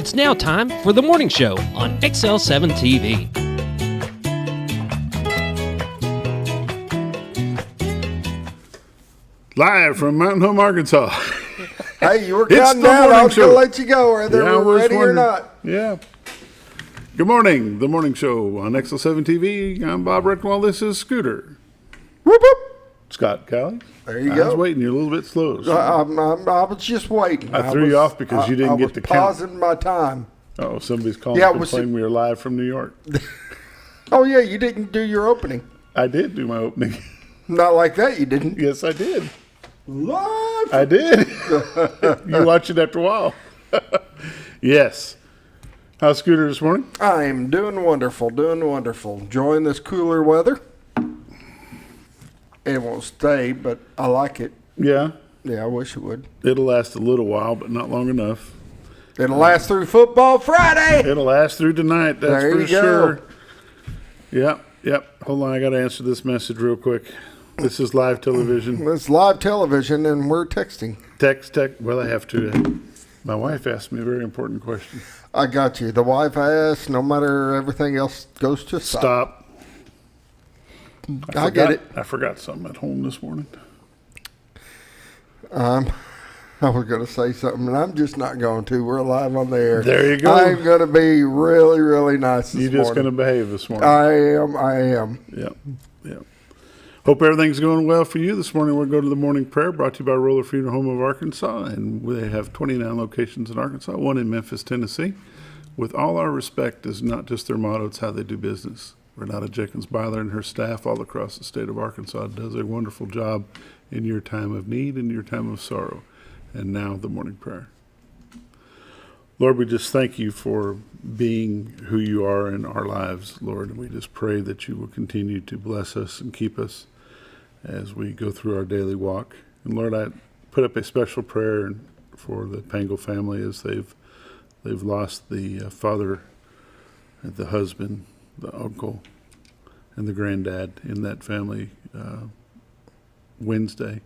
It's now time for the morning show on XL7-TV. Live from Mountain Home, Arkansas. Hey, you were counting down. I was going to let you go whether we're ready or not. Yeah. Good morning. The morning show on XL7-TV. I'm Bob Recktenwald. This is Scooter. Whoop, whoop. Scott Callie. There you go. I was waiting. You're a little bit slow. So. I was just waiting. I threw you off because you didn't get the count. I was pausing my time. Oh, somebody's calling to complain we were live from New York. Oh, yeah, you didn't do your opening. I did do my opening. Not like that, you didn't. Yes, I did. Live? I did. You watch it after a while. Yes. How's Scooter this morning? I am doing wonderful, enjoying this cooler weather. It won't stay, but I like it. Yeah? Yeah, I wish it would. It'll last a little while, but not long enough. It'll last through Football Friday. It'll last through tonight, that's for sure. Yep. Hold on, I got to answer this message real quick. This is live television. It's live television, and we're texting. Text. Well, I have to. My wife asked me a very important question. I got you. The wife asked, no matter everything else goes to stop. I get it. I forgot something at home this morning. I was going to say something, and I'm just not going to. We're live on the air. There you go. I'm going to be really, really nice this morning. You're just going to behave this morning. I am. Yep. Hope everything's going well for you. This morning we're going to go to the morning prayer brought to you by Roller Funeral Home of Arkansas, and they have 29 locations in Arkansas, one in Memphis, Tennessee. With all our respect is not just their motto, it's how they do business. Renata Jenkins-Byler and her staff all across the state of Arkansas does a wonderful job in your time of need and your time of sorrow. And now the morning prayer. Lord, we just thank you for being who you are in our lives, Lord. And we just pray that you will continue to bless us and keep us as we go through our daily walk. And Lord, I put up a special prayer for the Pangle family as they've lost the father, the husband, the uncle, and the granddad in that family Wednesday.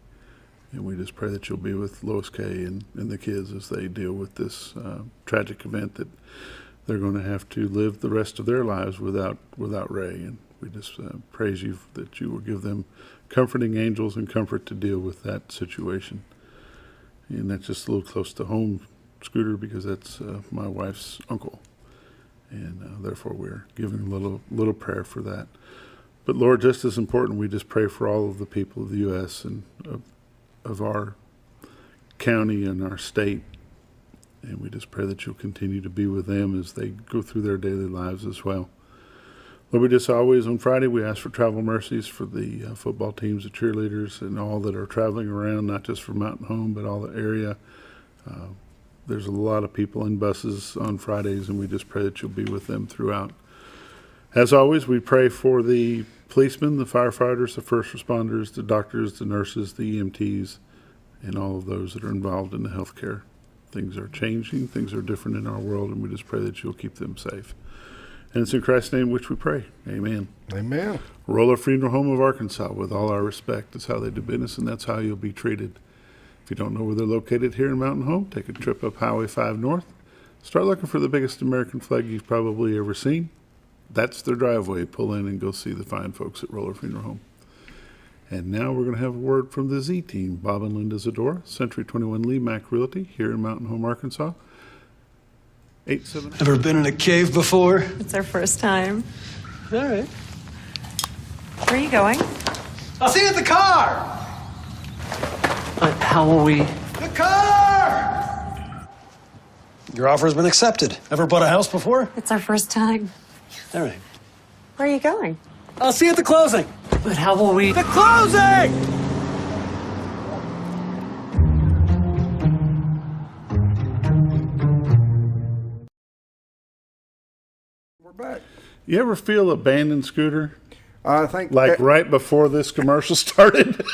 And we just pray that you'll be with Lois Kay and the kids as they deal with this tragic event that they're going to have to live the rest of their lives without Ray. And we just praise you that you will give them comforting angels and comfort to deal with that situation. And that's just a little close to home, Scooter, because that's my wife's uncle. And therefore we're giving a little prayer for that. But Lord, just as important, we just pray for all of the people of the U.S. and of our county and our state. And we just pray that you'll continue to be with them as they go through their daily lives as well. Lord, we just always, on Friday, we ask for travel mercies for the football teams, the cheerleaders, and all that are traveling around, not just from Mountain Home, but all the area. There's a lot of people in buses on Fridays, and we just pray that you'll be with them throughout. As always, we pray for the policemen, the firefighters, the first responders, the doctors, the nurses, the EMTs, and all of those that are involved in the healthcare. Things are changing, things are different in our world, and we just pray that you'll keep them safe. And it's in Christ's name which we pray. Amen. Amen. Roller Funeral Home of Arkansas, with all our respect, is how they do business, and that's how you'll be treated. If you don't know where they're located here in Mountain Home, take a trip up Highway 5 North. Start looking for the biggest American flag you've probably ever seen. That's their driveway. Pull in and go see the fine folks at Roller Funeral Home. And now we're going to have a word from the Z team. Bob and Linda Zdora, Century 21 LeMac Realty here in Mountain Home, Arkansas. 87. Ever been in a cave before? It's our first time. All right. Where are you going? I'll see you at the car! How will we? The car! Your offer has been accepted. Ever bought a house before? It's our first time. All right. Where are you going? I'll see you at the closing. But how will we? The closing! We're back. You ever feel abandoned, Scooter? I think right before this commercial started?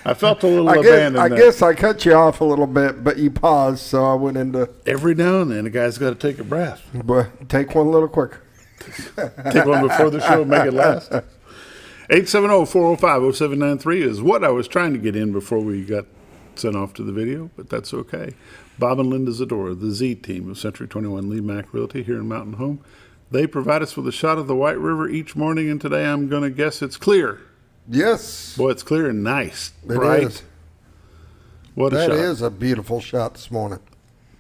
I felt a little abandoned. I guess I cut you off a little bit, but you paused, so I went into. Every now and then, a guy's got to take a breath. But take one a little quicker. Take one before the show, make it last. 870-405-0793 is what I was trying to get in before we got sent off to the video, but that's okay. Bob and Linda Zdora, the Z team of Century 21 LeMac Realty here in Mountain Home. They provide us with a shot of the White River each morning, and today I'm going to guess it's clear. Yes. Boy, it's clear and nice. Bright. It is. What a shot. That is a beautiful shot this morning.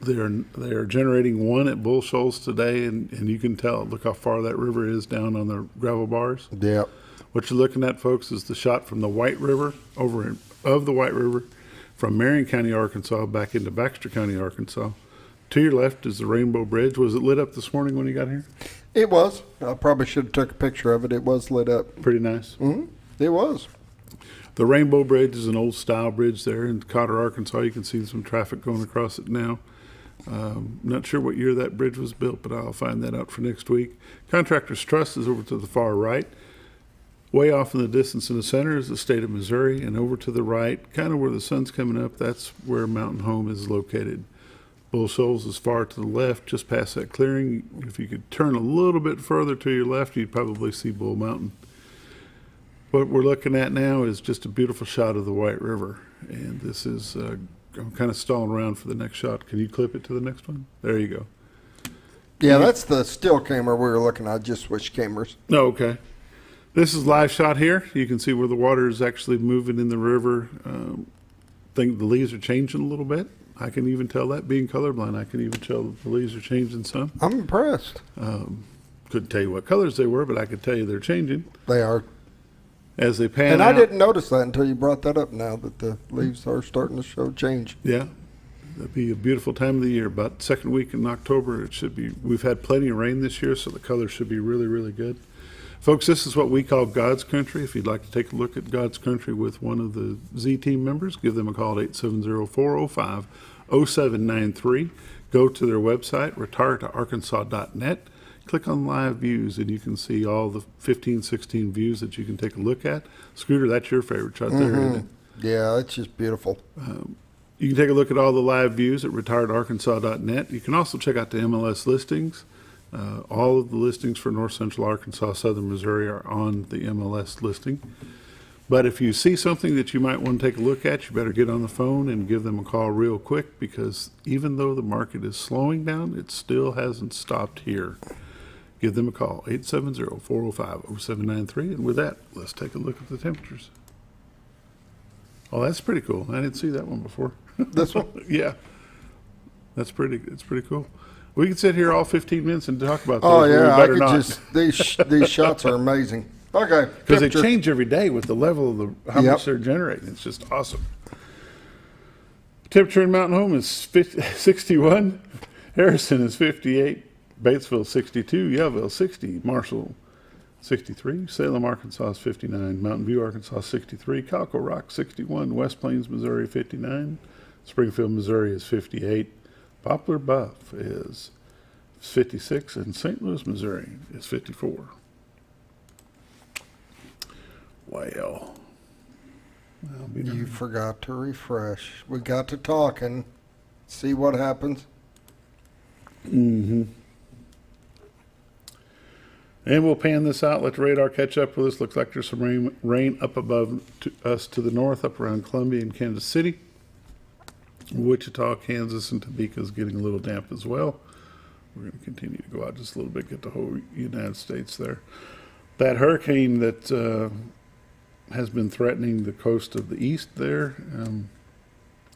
They are generating one at Bull Shoals today, and you can tell. Look how far that river is down on the gravel bars. Yep. What you're looking at, folks, is the shot from the White River, of the White River, from Marion County, Arkansas, back into Baxter County, Arkansas. To your left is the Rainbow Bridge. Was it lit up this morning when you got here? It was. I probably should have took a picture of it. It was lit up. Pretty nice. Mm-hmm. It was. The Rainbow Bridge is an old style bridge there in Cotter, Arkansas. You can see some traffic going across it now. Not sure what year that bridge was built, but I'll find that out for next week. Contractor's Trust is over to the far right. Way off in the distance in the center is the state of Missouri, and over to the right, kind of where the sun's coming up, that's where Mountain Home is located. Bull Shoals is far to the left, just past that clearing. If you could turn a little bit further to your left, you'd probably see Bull Mountain. What we're looking at now is just a beautiful shot of the White River, and this is, I'm kind of stalling around for the next shot. Can you clip it to the next one? There you go. Yeah, that's the still camera we were looking at. I just switched cameras. Oh, okay. This is live shot here. You can see where the water is actually moving in the river. Think the leaves are changing a little bit. I can even tell that. Being colorblind, I can even tell that the leaves are changing some. I'm impressed. Couldn't tell you what colors they were, but I could tell you they're changing. They are. As they pan and out. I didn't notice that until you brought that up now, that the leaves are starting to show change. Yeah. That'd be a beautiful time of the year. About second week in October, it should be. We've had plenty of rain this year, so the colors should be really, really good. Folks, this is what we call God's Country. If you'd like to take a look at God's Country with one of the Z team members, give them a call at 870-405-0793. Go to their website, retirettoarkansas.net. Click on live views, and you can see all the 15, 16 views that you can take a look at. Scooter, that's your favorite shot there, isn't it? Yeah, it's just beautiful. You can take a look at all the live views at retirettoarkansas.net. You can also check out the MLS listings. All of the listings for North Central Arkansas, Southern Missouri are on the MLS listing. But if you see something that you might want to take a look at, you better get on the phone and give them a call real quick, because even though the market is slowing down, it still hasn't stopped here. Give them a call, 870-405-0793. And with that, let's take a look at the temperatures. Oh, that's pretty cool. I didn't see that one before. This one? Yeah. It's pretty cool. We could sit here all 15 minutes and talk about those. Oh, yeah. I could not. these shots are amazing. Okay. Because they change every day with the level of how Yep. much they're generating. It's just awesome. Temperature in Mountain Home is 61. Harrison is 58. Batesville 62, Yellville 60, Marshall 63, Salem, Arkansas is 59, Mountain View, Arkansas 63, Calco Rock 61, West Plains, Missouri 59, Springfield, Missouri is 58, Poplar Bluff is 56, and St. Louis, Missouri is 54. Well, you forgot to refresh. We got to talking. See what happens. Mm-hmm. And we'll pan this out, let the radar catch up with us. Looks like there's some rain up above us to the north, up around Columbia and Kansas City. Wichita, Kansas, and Topeka is getting a little damp as well. We're going to continue to go out just a little bit, get the whole United States there. That hurricane that has been threatening the coast of the east there,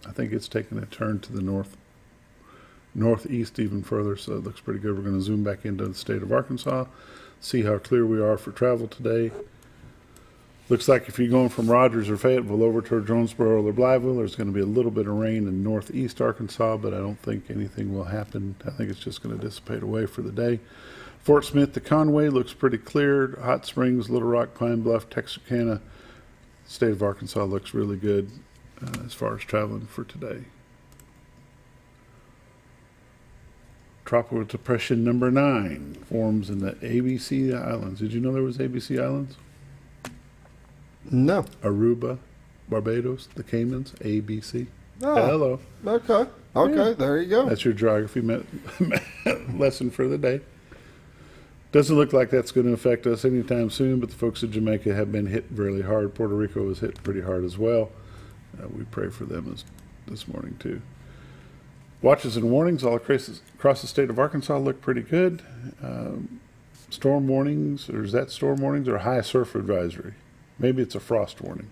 I think it's taken a turn to the northeast even further, so it looks pretty good. We're going to zoom back into the state of Arkansas, see how clear we are for travel today. Looks like if you're going from Rogers or Fayetteville over toward Jonesboro or Blytheville, there's going to be a little bit of rain in northeast Arkansas, but I don't think anything will happen. I think it's just going to dissipate away for the day. Fort Smith to Conway looks pretty clear. Hot Springs, Little Rock, Pine Bluff, Texarkana, state of Arkansas looks really good as far as traveling for today. Tropical Depression number 9 forms in the ABC Islands. Did you know there was ABC Islands? No. Aruba, Barbados, the Caymans, ABC. Oh. Hello. Okay. Yeah. There you go. That's your geography lesson for the day. Doesn't look like that's going to affect us anytime soon, but the folks of Jamaica have been hit really hard. Puerto Rico was hit pretty hard as well. We pray for them this morning too. Watches and warnings all across the state of Arkansas look pretty good. Storm warnings, or is that storm warnings or high surf advisory? Maybe it's a frost warning.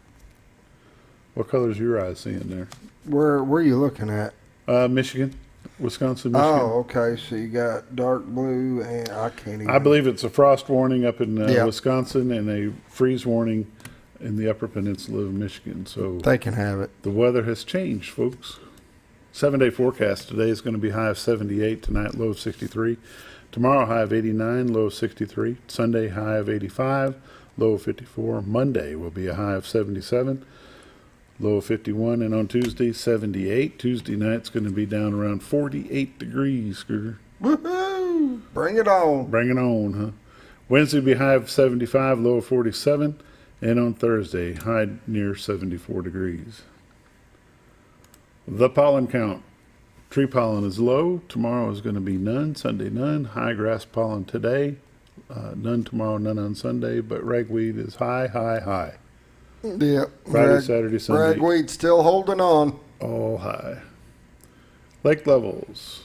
What color's your eyes seeing there? Where are you looking at? Michigan, Wisconsin, Michigan. Oh, okay. So you got dark blue, and I can't even. I believe it's a frost warning up in Wisconsin and a freeze warning in the Upper Peninsula of Michigan. So they can have it. The weather has changed, folks. 7-day forecast today is going to be high of 78, tonight low of 63. Tomorrow high of 89, low of 63. Sunday high of 85, low of 54. Monday will be a high of 77, low of 51. And on Tuesday, 78. Tuesday night's going to be down around 48 degrees, Scooter. Woohoo! Bring it on. Bring it on, huh? Wednesday will be high of 75, low of 47. And on Thursday, high near 74 degrees. The pollen count. Tree pollen is low. Tomorrow is going to be none. Sunday, none. High grass pollen today. None tomorrow, none on Sunday. But ragweed is high, high, high. Yeah. Friday, Saturday, Sunday. Ragweed still holding on. All high. Lake levels.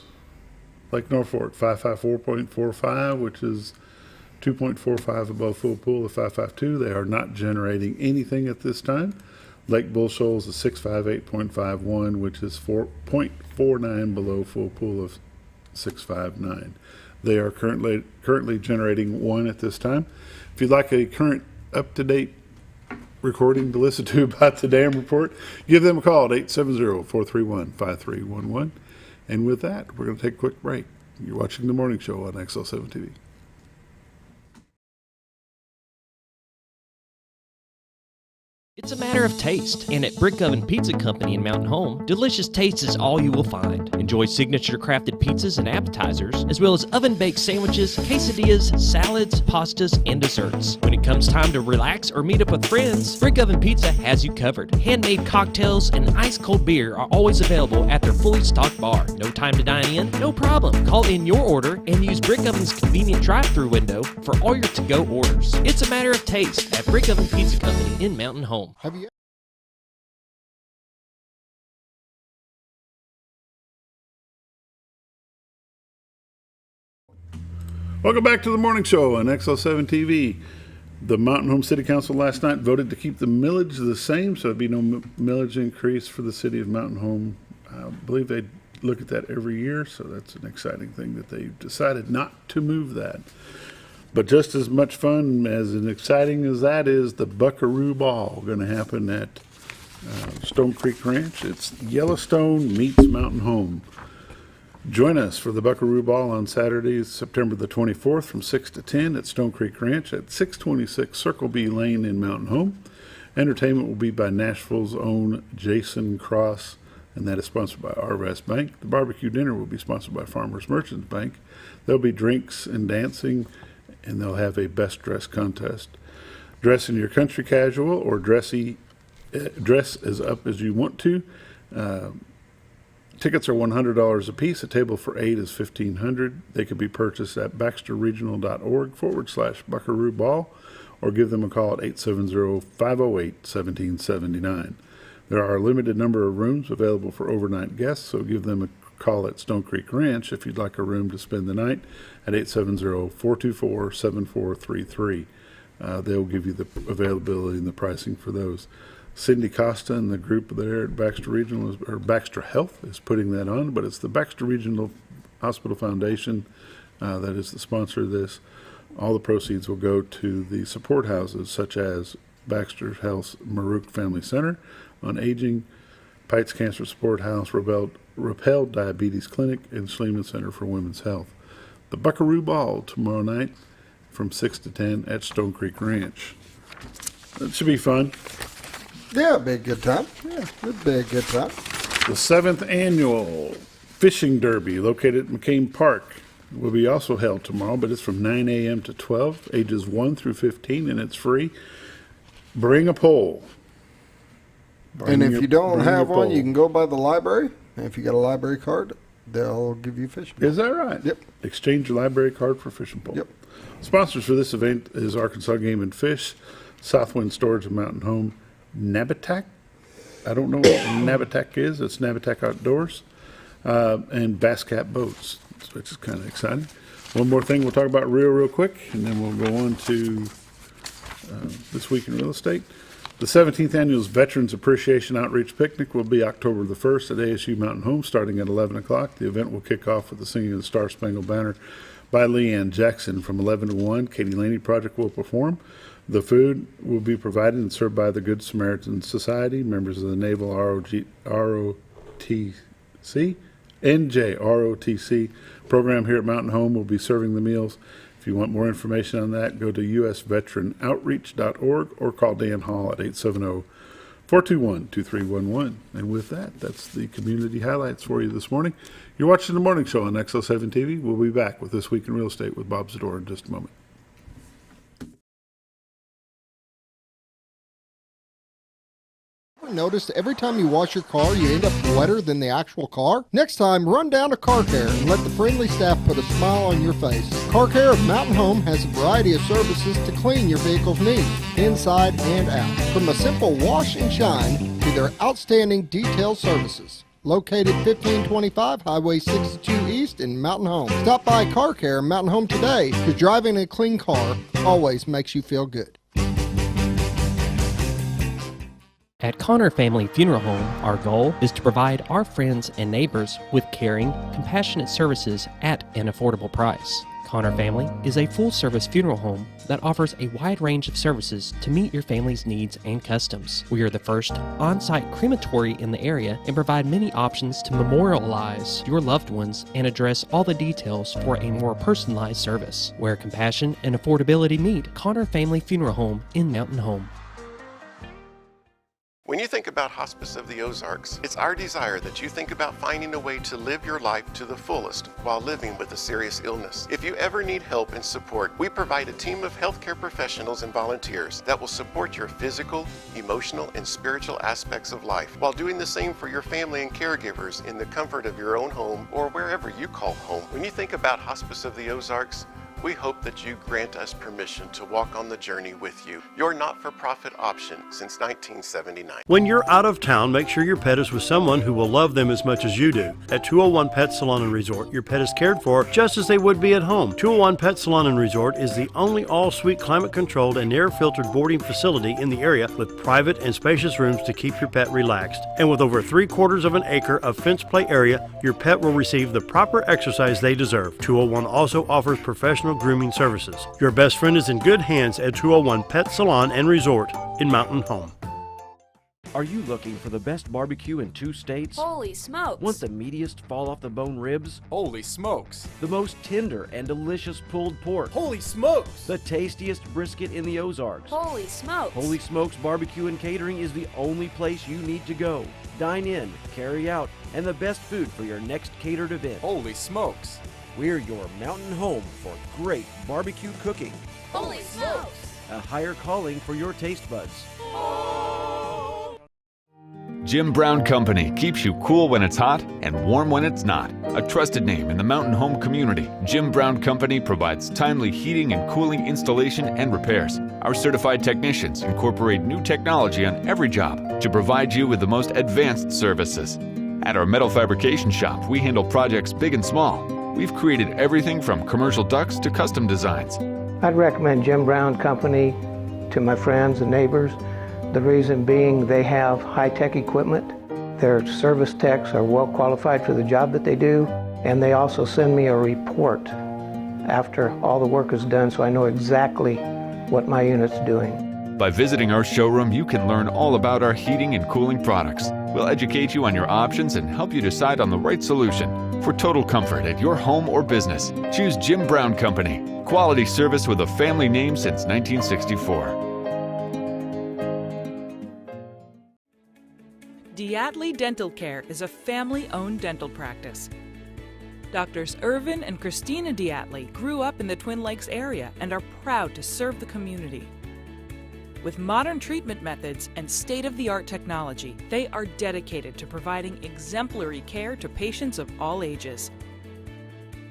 Lake Norfolk, 554.45, which is 2.45 above full pool of 552. They are not generating anything at this time. Lake Bull Shoals is 658.51, which is 4.49 below full pool of 659. They are currently generating 1 at this time. If you'd like a current up-to-date recording to listen to about the dam report, give them a call at 870-431-5311. And with that, we're going to take a quick break. You're watching The Morning Show on XL7-TV. It's a matter of taste, and at Brick Oven Pizza Company in Mountain Home, delicious taste is all you will find. Enjoy signature crafted pizzas and appetizers, as well as oven-baked sandwiches, quesadillas, salads, pastas, and desserts. When it comes time to relax or meet up with friends, Brick Oven Pizza has you covered. Handmade cocktails and ice-cold beer are always available at their fully stocked bar. No time to dine in? No problem. Call in your order and use Brick Oven's convenient drive-thru window for all your to-go orders. It's a matter of taste at Brick Oven Pizza Company in Mountain Home. Have you? Welcome back to The Morning Show on XL7-TV. The Mountain Home City Council last night voted to keep the millage the same, so there'd be no millage increase for the city of Mountain Home. I believe they look at that every year, so that's an exciting thing that they decided not to move that. But just as much fun as and exciting as that is, the Buckaroo Ball going to happen at Stone Creek Ranch. It's Yellowstone meets Mountain Home. Join us for the Buckaroo Ball on Saturday, September the 24th from 6 to 10 at Stone Creek Ranch at 626 Circle B Lane in Mountain Home. Entertainment will be by Nashville's own Jason Cross, and that is sponsored by Arvest Bank. The barbecue dinner will be sponsored by Farmers Merchants Bank. There'll be drinks and dancing, and they'll have a best dress contest. Dress in your country casual or dress as up as you want to. Tickets are $100 a piece. A table for 8 is $1,500. They can be purchased at baxterregional.org/Buckaroo Ball, or give them a call at 870-508-1779. There are a limited number of rooms available for overnight guests, so give them a call at Stone Creek Ranch if you'd like a room to spend the night at 870-424-7433. They'll give you the availability and the pricing for those. Cindy Costa and the group there at Baxter Regional, or Baxter Health, is putting that on, but it's the Baxter Regional Hospital Foundation that is the sponsor of this. All the proceeds will go to the support houses such as Baxter Health's Marook Family Center on Aging, Pites Cancer Support House, Rappel Diabetes Clinic, and Schliemann Center for Women's Health. The Buckaroo Ball tomorrow night from 6 to 10 at Stone Creek Ranch. It should be fun. Yeah, it'd be a good time. Yeah, it'd be a good time. The 7th annual Fishing Derby, located at McCain Park, will be also held tomorrow, but it's from 9 a.m. to 12, ages 1 through 15, and it's free. Bring a pole. And if you don't have one, you can go by the library. And if you got a library card, they'll give you a fishing pole. Is that right? Yep. Exchange your library card for a fishing pole. Yep. Sponsors for this event is Arkansas Game and Fish, Southwind Storage and Mountain Home, Nabatak, I don't know what Navitec is. It's Navitec Outdoors, and Bass Cat Boats, which is kind of exciting. One more thing we'll talk about real quick, and then we'll go on to This Week in Real Estate. The 17th Annual Veterans Appreciation Outreach Picnic will be October the 1st at ASU Mountain Home starting at 11 o'clock. The event will kick off with the singing of the Star Spangled Banner by Leanne Jackson from 11 to 1. Katie Laney Project will perform. The food will be provided and served by the Good Samaritan Society, members of the Naval ROTC, NJROTC program here at Mountain Home will be serving the meals. If you want more information on that, go to usveteranoutreach.org or call Dan Hall at 870-421-2311. And with that, that's the community highlights for you this morning. You're watching The Morning Show on XL7-TV. We'll be back with This Week in Real Estate with Bob Zdora in just a moment. Notice every time you wash your car, you end up wetter than the actual car? Next time, run down to Car Care and let the friendly staff put a smile on your face. Car Care of Mountain Home has a variety of services to clean your vehicle's needs, inside and out. From a simple wash and shine to their outstanding detail services. Located 1525 Highway 62 East in Mountain Home. Stop by Car Care Mountain Home today, because driving a clean car always makes you feel good. At Connor Family Funeral Home, our goal is to provide our friends and neighbors with caring, compassionate services at an affordable price. Connor Family is a full-service funeral home that offers a wide range of services to meet your family's needs and customs. We are the first on-site crematory in the area and provide many options to memorialize your loved ones and address all the details for a more personalized service. Where compassion and affordability meet, Connor Family Funeral Home in Mountain Home. When you think about Hospice of the Ozarks, it's our desire that you think about finding a way to live your life to the fullest while living with a serious illness. If you ever need help and support, we provide a team of healthcare professionals and volunteers that will support your physical, emotional, and spiritual aspects of life while doing the same for your family and caregivers in the comfort of your own home or wherever you call home. When you think about Hospice of the Ozarks, we hope that you grant us permission to walk on the journey with you. Your not-for-profit option since 1979. When you're out of town, make sure your pet is with someone who will love them as much as you do. At 201 Pet Salon and Resort, your pet is cared for just as they would be at home. 201 Pet Salon and Resort is the only all-suite climate-controlled and air-filtered boarding facility in the area with private and spacious rooms to keep your pet relaxed. And with over 3/4 of an acre of fenced play area, your pet will receive the proper exercise they deserve. 201 also offers professional grooming services. Your best friend is in good hands at 201 Pet Salon and Resort in Mountain Home. Are you looking for the best barbecue in 2 states? Holy smokes! Want the meatiest fall-off-the-bone ribs? Holy smokes! The most tender and delicious pulled pork? Holy smokes! The tastiest brisket in the Ozarks? Holy smokes! Holy Smokes Barbecue and Catering is the only place you need to go. Dine in, carry out, and the best food for your next catered event. Holy smokes! We're your mountain home for great barbecue cooking. Holy smokes! A higher calling for your taste buds. Jim Brown Company keeps you cool when it's hot and warm when it's not. A trusted name in the mountain home community, Jim Brown Company provides timely heating and cooling installation and repairs. Our certified technicians incorporate new technology on every job to provide you with the most advanced services. At our metal fabrication shop, we handle projects big and small. We've created everything from commercial ducts to custom designs. I'd recommend Jim Brown Company to my friends and neighbors. The reason being they have high-tech equipment. Their service techs are well qualified for the job that they do, and they also send me a report after all the work is done so I know exactly what my unit's doing. By visiting our showroom, you can learn all about our heating and cooling products. We'll educate you on your options and help you decide on the right solution. For total comfort at your home or business, choose Jim Brown Company. Quality service with a family name since 1964. Diatley Dental Care is a family-owned dental practice. Doctors Irvin and Christina Diatley grew up in the Twin Lakes area and are proud to serve the community. With modern treatment methods and state-of-the-art technology, they are dedicated to providing exemplary care to patients of all ages.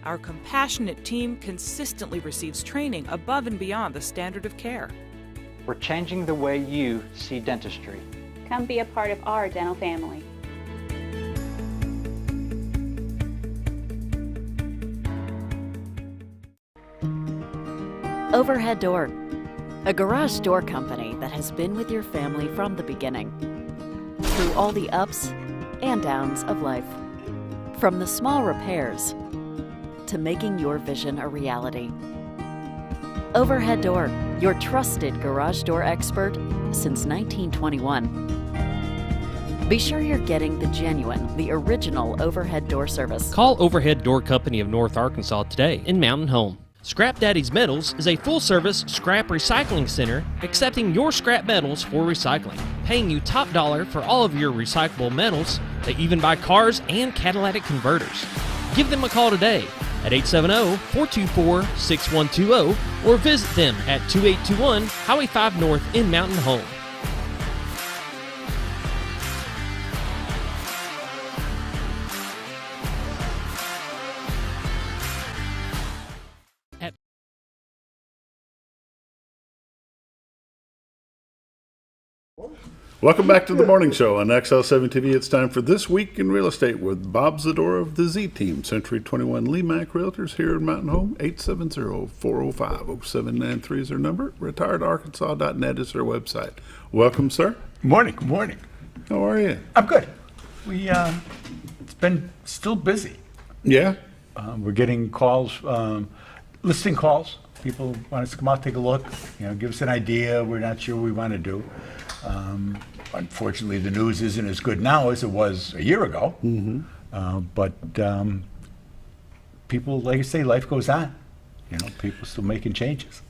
Our compassionate team consistently receives training above and beyond the standard of care. We're changing the way you see dentistry. Come be a part of our dental family. Overhead Door, a garage door company that has been with your family from the beginning, through all the ups and downs of life. From the small repairs to making your vision a reality. Overhead Door, your trusted garage door expert since 1921. Be sure you're getting the genuine, the original overhead door service. Call Overhead Door Company of North Arkansas today in Mountain Home. Scrap Daddy's Metals is a full-service scrap recycling center accepting your scrap metals for recycling, paying you top dollar for all of your recyclable metals. They even buy cars and catalytic converters. Give them a call today at 870-424-6120 or visit them at 2821 Highway 5 North in Mountain Home. Welcome back to the morning show on XL7-TV. It's time for This Week in Real Estate with Bob Zdora of the Z-Team, Century 21 LeMac Realtors here in Mountain Home. 870-405-0793 is their number. retiredarkansas.net is their website. Welcome, sir. Morning. Good morning. How are you? I'm good. It's been still busy. Yeah? We're getting calls, listing calls. People want us to come out, take a look, give us an idea. We're not sure what we want to do. Unfortunately, the news isn't as good now as it was a year ago. But people, like I say, life goes on. People still making changes.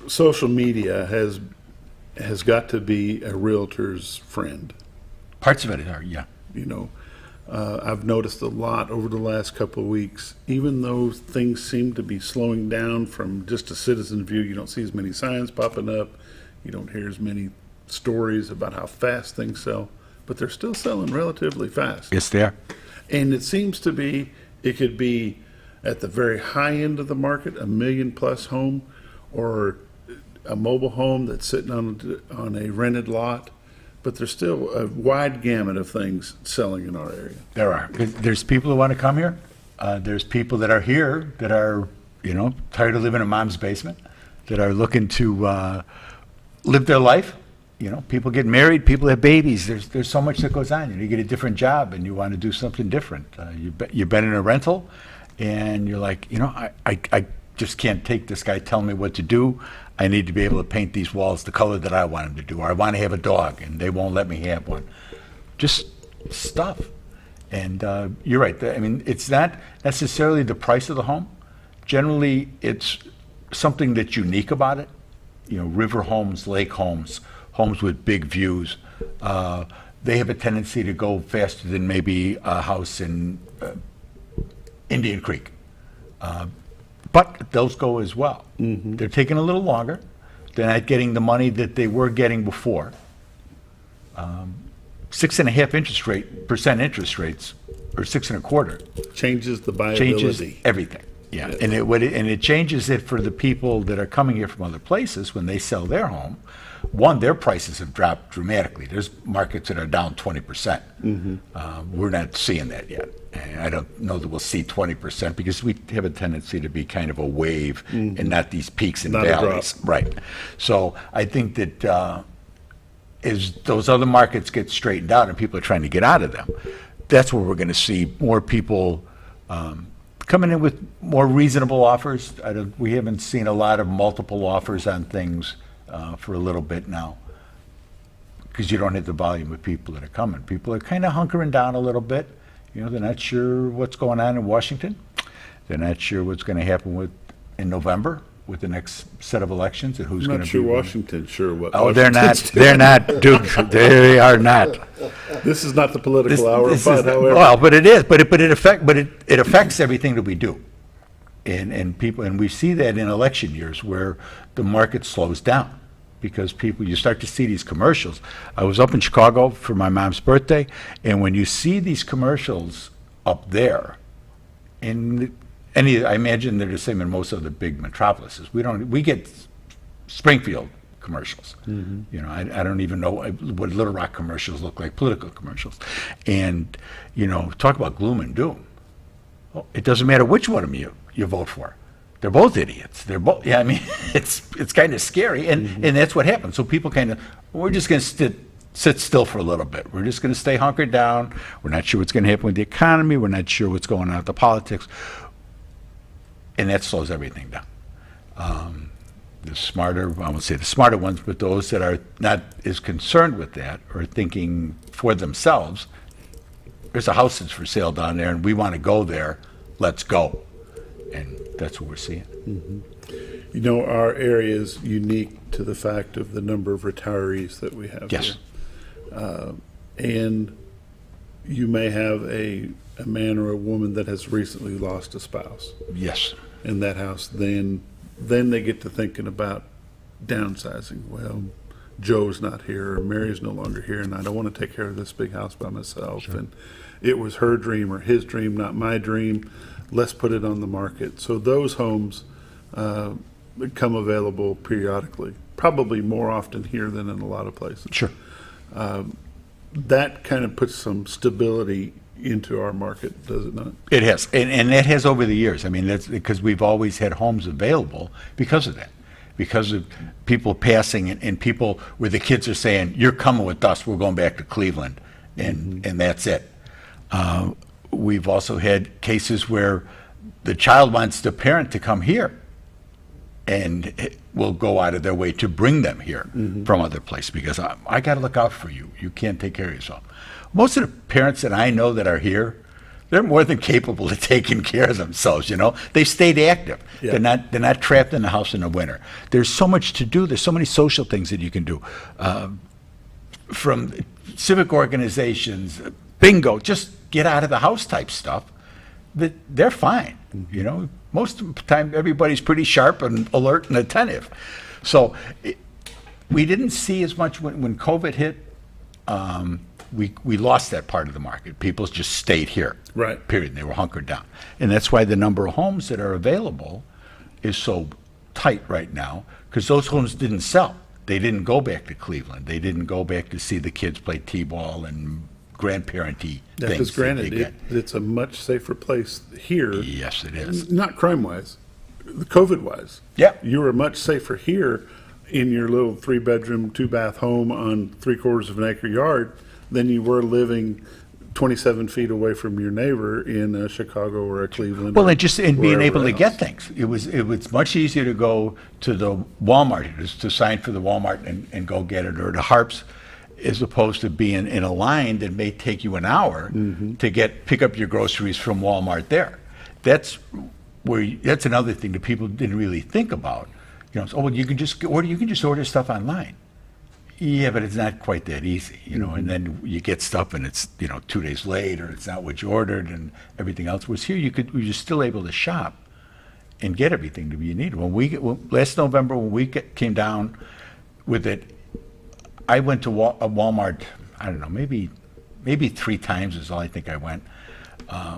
Social media has got to be a realtor's friend. Parts of it are, yeah. I've noticed a lot over the last couple of weeks, even though things seem to be slowing down from just a citizen view. You don't see as many signs popping up. You don't hear as many stories about how fast things sell, but they're still selling relatively fast. Yes, they are. And it seems to be, it could be at the very high end of the market, $1 million+ home, or a mobile home that's sitting on a rented lot. But there's still a wide gamut of things selling in our area. There are. There's people who want to come here. There's people that are here that are, tired of living in mom's basement, that are looking to live their life. People get married, people have babies. There's so much that goes on. You get a different job and you want to do something different. You've been in a rental and you're like, I just can't take this guy telling me what to do. I need to be able to paint these walls the color that I want him to do, or I want to have a dog and they won't let me have one. Just stuff. And you're right. It's not necessarily the price of the home. Generally, it's something that's unique about it. River homes, lake homes, homes with big views. They have a tendency to go faster than maybe a house in Indian Creek. But those go as well. They're taking a little longer. They're not getting the money that they were getting before. 6.5% interest rates, or 6.25, changes the viability. Changes everything. Yeah, and it changes it for the people that are coming here from other places when they sell their home. One, their prices have dropped dramatically. There's markets that are down 20%. We're not seeing that yet. And I don't know that we'll see 20% because we have a tendency to be kind of a wave and not these peaks and valleys. Right. So I think that as those other markets get straightened out and people are trying to get out of them, that's where we're going to see more people coming in with more reasonable offers. We haven't seen a lot of multiple offers on things for a little bit now because you don't have the volume of people that are coming. People are kind of hunkering down a little bit. They're not sure what's going on in Washington. They're not sure what's going to happen in November with the next set of elections and who's going to be. I'm not sure Washington's sure what. Oh, they're not. They're not, dude. They are not. This is not the political hour, however. Well, but it is. But it affects everything that we do, and people, and we see that in election years where the market slows down because you start to see these commercials. I was up in Chicago for my mom's birthday, and when you see these commercials up there, I imagine they're the same in most of the big metropolises. We get Springfield commercials. You know, I don't even know what Little Rock commercials look like, political commercials. And, you know, talk about gloom and doom. Well, it doesn't matter which one of them you vote for. They're both idiots. They're both, yeah, I mean, it's kind of scary. And that's what happens. So people kind of, we're just going to sit still for a little bit. We're just going to stay hunkered down. We're not sure what's going to happen with the economy. We're not sure what's going on with the politics. And that slows everything down. The smarter, I won't say the smarter ones, but those that are not as concerned with that or thinking for themselves, there's a house that's for sale down there and we want to go there, let's go. And that's what we're seeing. You know, our area is unique to the fact of the number of retirees that we have Yes. here. And you may have a man or a woman that has recently lost a spouse. Yes. In that house, then they get to thinking about downsizing. Well, Joe's not here, or Mary's no longer here, and I don't want to take care of this big house by myself. Sure. And it was her dream or his dream, not my dream. Let's put it on the market. So those homes become available periodically, probably more often here than in a lot of places. Sure. That kind of puts some stability into our market, does it not? It has, and that has over the years. I mean, that's because we've always had homes available because of that, because of people passing and people where the kids are saying, "You're coming with us. We're going back to Cleveland," and that's it. We've also had cases where the child wants the parent to come here, and will go out of their way to bring them here from other places because I got to look out for you. You can't take care of yourself. Most of the parents that I know that are here, they're more than capable of taking care of themselves. You know, they've stayed active. Yeah. They're not trapped in the house in the winter. There's so much to do. There's so many social things that you can do, from civic organizations, bingo, just get out of the house type stuff. That they're fine. You know, most of the time everybody's pretty sharp and alert and attentive. So we didn't see as much when COVID hit. We lost that part of the market. People just stayed here. Right. Period. They were hunkered down. And that's why the number of homes that are available is so tight right now, because those homes didn't sell. They didn't go back to Cleveland. They didn't go back to see the kids play T-ball and grandparent-y Yeah, things. because granted, it's a much safer place here. Yes, it is. Not crime-wise, COVID-wise. Yeah. You were much safer here in your little 3-bedroom, 2-bath home on 3/4 of an acre yard than you were living 27 feet away from your neighbor in Chicago or a Cleveland. Well, or and being able to wherever get else. things. It was much easier to go to the Walmart, to sign for the Walmart and go get it, or the Harps, as opposed to being in a line that may take you an hour to pick up your groceries from Walmart there. That's another thing that people didn't really think about. You know, well, you can just order stuff online. Yeah, but it's not quite that easy, you know, and then you get stuff and it's, 2 days late, or it's not what you ordered and everything else. Whereas here you're still able to shop and get everything that you need. Last November, when we came down with it, I went to Walmart, I don't know, maybe 3 times is all I think I went.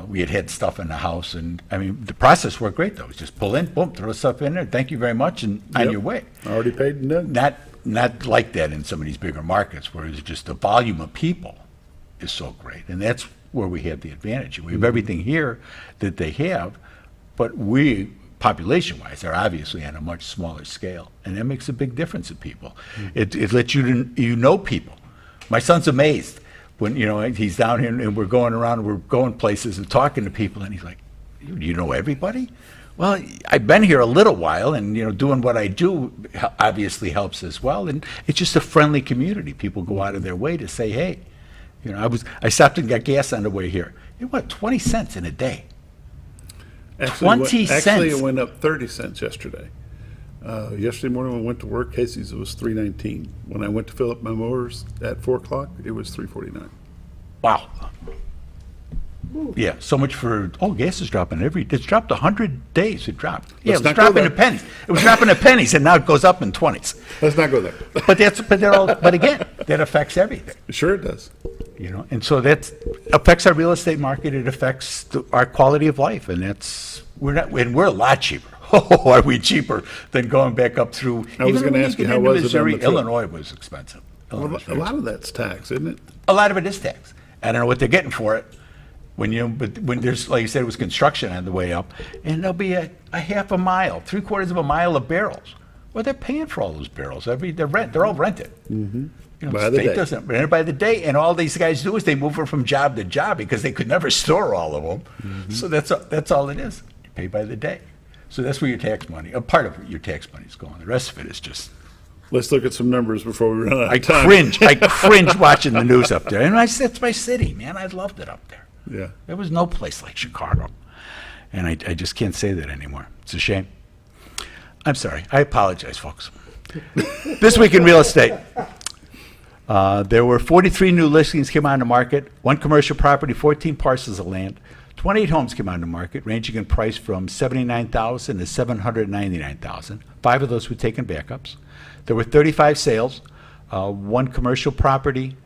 We had stuff in the house, and I mean, the process worked great though. It was just pull in, boom, throw stuff in there, thank you very much, and on your way. Already paid and done. Not like that in some of these bigger markets, where it's just the volume of people is so great, and that's where we have the advantage. We have everything here that they have, but we, population-wise, are obviously on a much smaller scale, and that makes a big difference in people. It lets you know people. My son's amazed when he's down here and we're going around, we're going places and talking to people, and he's like, "You know everybody?" Well, I've been here a little while, and doing what I do obviously helps as well. And it's just a friendly community. People go out of their way to say, "Hey," I stopped and got gas on the way here. It went 20 cents in a day. Actually, it went up 30 cents yesterday. Yesterday morning when I went to work, Casey's, it was $3.19. When I went to fill up my motors at 4 o'clock, it was $3.49. Wow. Yeah, so much for, gas is dropping it's dropped 100 days, it dropped. Yeah, it was dropping to pennies. It was dropping to pennies, and now it goes up in 20s. Let's not go there. But again, that affects everything. Sure it does. And so that affects our real estate market. It affects our quality of life, and we're a lot cheaper. Oh, are we cheaper than going back up through? I was going to ask you, how was it on Missouri, the trip? Illinois was expensive. Well, a lot of that's tax, isn't it? A lot of it is tax. I don't know what they're getting for it. But when there's, like you said, it was construction on the way up, and there'll be a half a mile, 3/4 of a mile of barrels. Well, they're paying for all those barrels. They're all rented. Mm-hmm. The state doesn't rent it by the day, and all these guys do is they move from job to job because they could never store all of them. Mm-hmm. So that's all it is. You pay by the day. So that's where your tax money, a part of your tax money is going. The rest of it is just. Let's look at some numbers before we run out of time. I cringe watching the news up there. And that's my city, man. I loved it up there. Yeah. There was no place like Chicago. And I just can't say that anymore. It's a shame. I'm sorry. I apologize, folks. This week in real estate. There were 43 new listings came on the market, 1 commercial property, 14 parcels of land, 28 homes came on the market, ranging in price from $79,000 to $799,000. 5 of those were taken backups. There were 35 sales, 1 commercial property,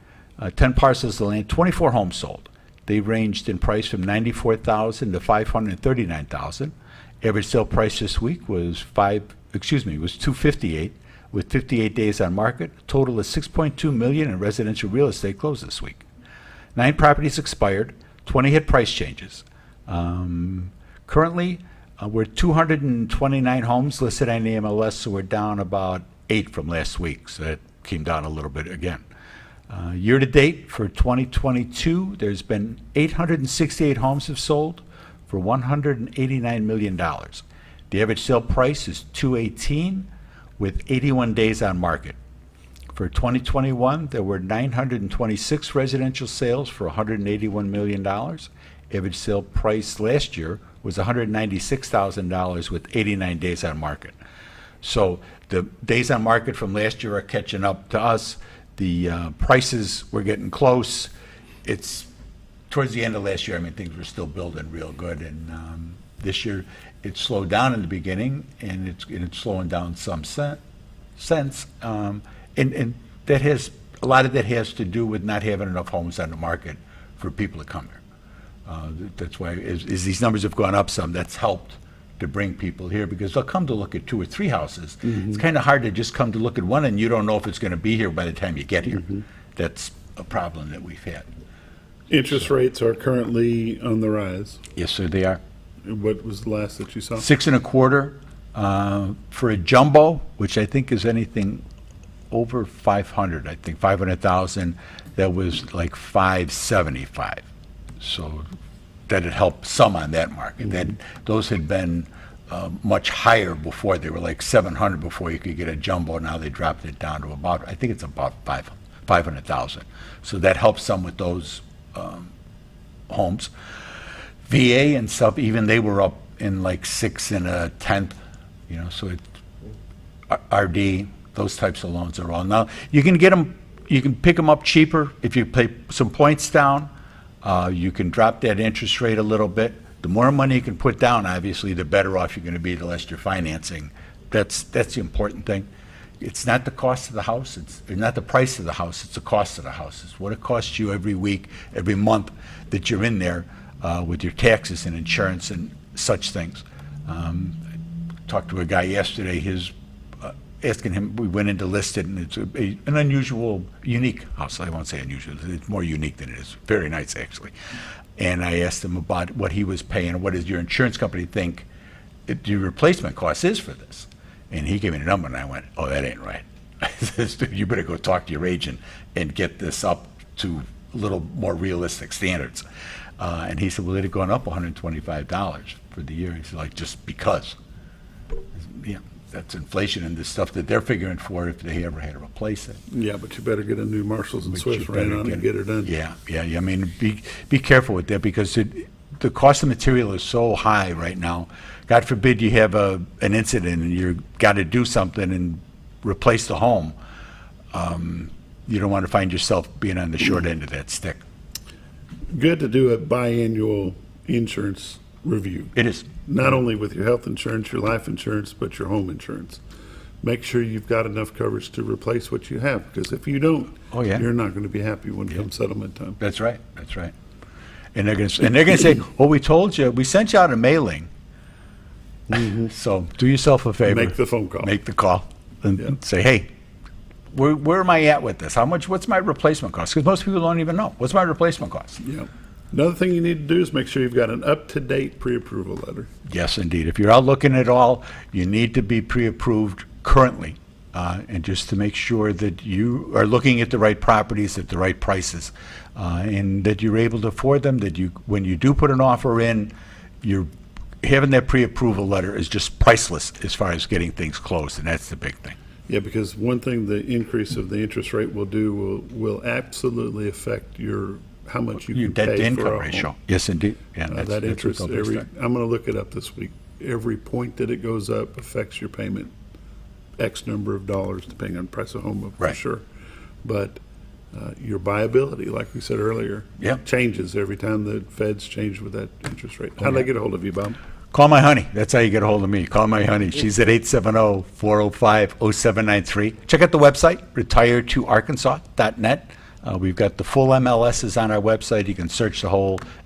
10 parcels of land, 24 homes sold. They ranged in price from $94,000 to $539,000. Average sale price this week was $258,000 with 58 days on market. Total of $6.2 million in residential real estate closed this week. 9 properties expired. 20 had price changes. Currently, we're 229 homes listed on the MLS, so we're down about 8 from last week. So that came down a little bit again. Year to date for 2022, there's been 868 homes have sold for $189 million. The average sale price is $218,000 with 81 days on market. For 2021, there were 926 residential sales for $181 million. Average sale price last year was $196,000 with 89 days on market. So the days on market from last year are catching up to us. The prices were getting close. It's towards the end of last year, I mean, things were still building real good. And this year, it slowed down in the beginning, and it's slowing down some sense. And that has a lot of that has to do with not having enough homes on the market for people to come here. That's why, as these numbers have gone up some, that's helped to bring people here because they'll come to look at 2 or 3 houses. Mm-hmm. It's kind of hard to just come to look at one and you don't know if it's going to be here by the time you get here. Mm-hmm. That's a problem that we've had. Interest rates are currently on the rise. Yes, sir, they are. What was the last that you saw? 6 1/4 for a jumbo, which I think is anything over 500. I think 500,000. That was like 575. So that had helped some on that market. Mm-hmm. Those had been much higher before. They were like 700 before you could get a jumbo. Now they dropped it down to about, I think it's about 500,000. So that helps some with those homes. VA and stuff, even they were up in like 6 1/10. You know, so RD, those types of loans are all. Now you can get them, you can pick them up cheaper if you pay some points down. You can drop that interest rate a little bit. The more money you can put down, obviously, the better off you're going to be, the less you're financing. That's the important thing. It's not the cost of the house. It's not the price of the house. It's the cost of the house. It's what it costs you every week, every month that you're in there with your taxes and insurance and such things. I talked to a guy yesterday. Asking him, we went in to list it, and it's an unusual, unique house. I won't say unusual. It's more unique than it is. Very nice, actually. And I asked him about what he was paying. What does your insurance company think your replacement cost is for this? And he gave me a number, and I went, oh, that ain't right. I said, you better go talk to your agent and get this up to a little more realistic standards. And he said, well, it had gone up $125 for the year. He said, like, just because. Yeah. That's inflation and the stuff that they're figuring for if they ever had to replace it. Yeah, but you better get a new Marshalls and Swiss ran on and get it done. Yeah. I mean, be careful with that because the cost of material is so high right now. God forbid you have an incident and you've got to do something and replace the home. You don't want to find yourself being on the short end of that stick. Good to do a biannual insurance review. It is. Not only with your health insurance, your life insurance, but your home insurance. Make sure you've got enough coverage to replace what you have, because if you don't, you're not going to be happy when it comes settlement time. That's right. And they're going to say, "Well, we told you, we sent you out a mailing So do yourself a favor. Make the phone call. Make the call and say, hey, where am I at with this? What's my replacement cost? Because most people don't even know. What's my replacement cost? Yeah. Another thing you need to do is make sure you've got an up-to-date pre-approval letter. Yes, indeed. If you're out looking at all, you need to be pre-approved currently. And just to make sure that you are looking at the right properties at the right prices, and that you're able to afford them, that when you do put an offer in, you're having that pre-approval letter is just priceless as far as getting things closed, and that's the big thing. Yeah, because one thing the increase of the interest rate will do will absolutely affect how much you can pay debt to income for a ratio. home. Yes, indeed. Yeah, that interest, I'm going to look it up this week. Every point that it goes up affects your payment X number of dollars, depending on the price of home, for sure. But your buyability, like we said earlier, changes every time the feds change with that interest rate. How do I get a hold of you, Bob? Call my honey. That's how you get a hold of me. Call my honey. She's at 870-405-0793. Check out the website, retiredtoarkansas.net. We've got the full MLSs on our website. You can search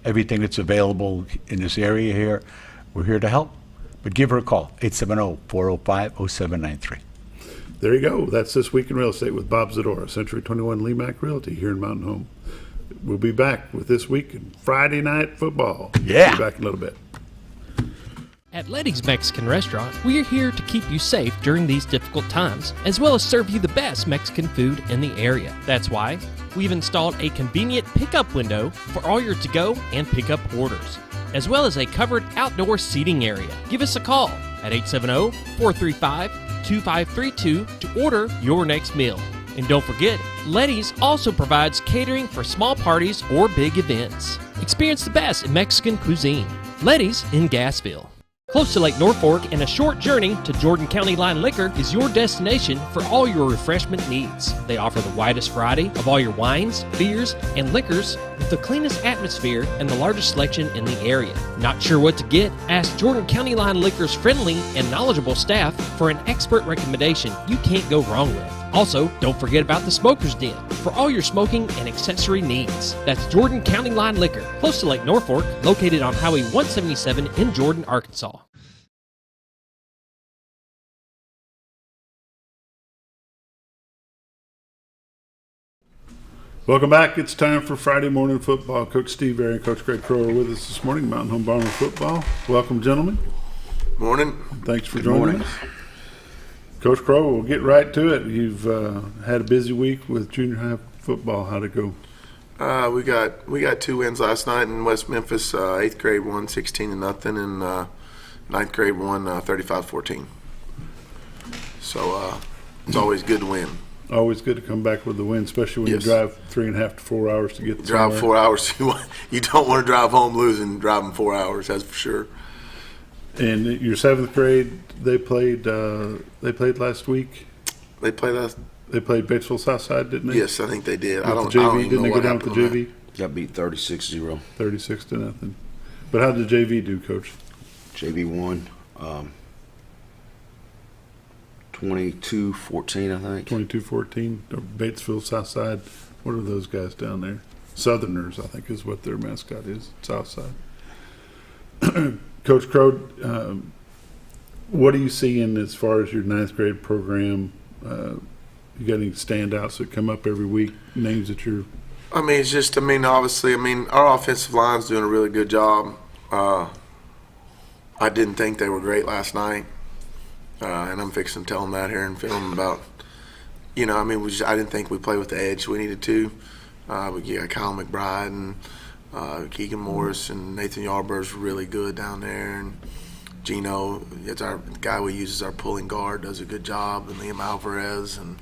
everything that's available in this area here. We're here to help. But give her a call, 870-405-0793. There you go. That's This Week in Real Estate with Bob Zdora, Century 21 LeMac Realty here in Mountain Home. We'll be back with This Week in Friday Night Football. Yeah. We'll be back in a little bit. At Letty's Mexican Restaurant, we are here to keep you safe during these difficult times, as well as serve you the best Mexican food in the area. That's why we've installed a convenient pickup window for all your to-go and pickup orders, as well as a covered outdoor seating area. Give us a call at 870-435-2532 to order your next meal. And don't forget, Letty's also provides catering for small parties or big events. Experience the best in Mexican cuisine. Letty's in Gassville. Close to Lake Norfolk and a short journey to Jordan County Line Liquor is your destination for all your refreshment needs. They offer the widest variety of all your wines, beers, and liquors with the cleanest atmosphere and the largest selection in the area. Not sure what to get? Ask Jordan County Line Liquor's friendly and knowledgeable staff for an expert recommendation you can't go wrong with. Also, don't forget about the Smoker's Den for all your smoking and accessory needs. That's Jordan County Line Liquor, close to Lake Norfolk, located on Highway 177 in Jordan, Arkansas. Welcome back. It's time for Friday morning football. Coach Steve Barry and Coach Greg Crow are with us this morning, Mountain Home Barn Football. Welcome, gentlemen. Morning. Thanks for joining us. Coach Crow, we'll get right to it. You've had a busy week with junior high football. How'd it go? We got 2 wins last night in West Memphis. 8th grade won 16-0, and 9th grade won 35-14. So it's always good to win. Always good to come back with the win, especially when you drive 3.5 to 4 hours to get drive somewhere. 4 hours. You don't want to drive home losing driving 4 hours. That's for sure. And your 7th grade, they played last week. They played Batesville Southside, didn't they? Yes, I think they did. I don't know. Didn't they go down with the JV? Got beat 36-0. 36-0. But how did the JV do, Coach? JV won 22-14, I think. 22-14. Batesville Southside. What are those guys down there? Southerners, I think, is what their mascot is. Southside. Coach Crow, what are you seeing as far as your 9th grade program? You got any standouts that come up every week? Names that you're. Obviously, our offensive line's doing a really good job. I didn't think they were great last night, and I'm fixing to tell them that here and film about. I didn't think we played with the edge we needed to. We got Kyle McBride and Keegan Morris and Nathan Yarbur's really good down there, and Gino, it's our guy we use as our pulling guard, does a good job, and Liam Alvarez, and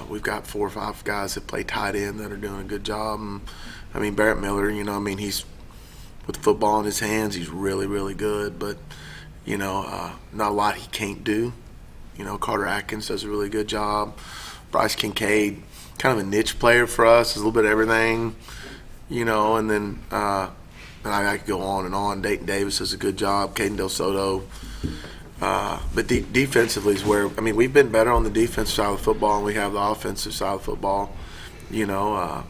we've got 4 or 5 guys that play tight end that are doing a good job. And, Barrett Miller, he's with football in his hands, he's really, really good, but not a lot he can't do. Carter Atkins does a really good job. Bryce Kincaid, kind of a niche player for us, is a little bit of everything. And then I could go on and on. Dayton Davis does a good job. Caden Del Soto. But defensively is where, we've been better on the defensive side of football than we have the offensive side of football. We're a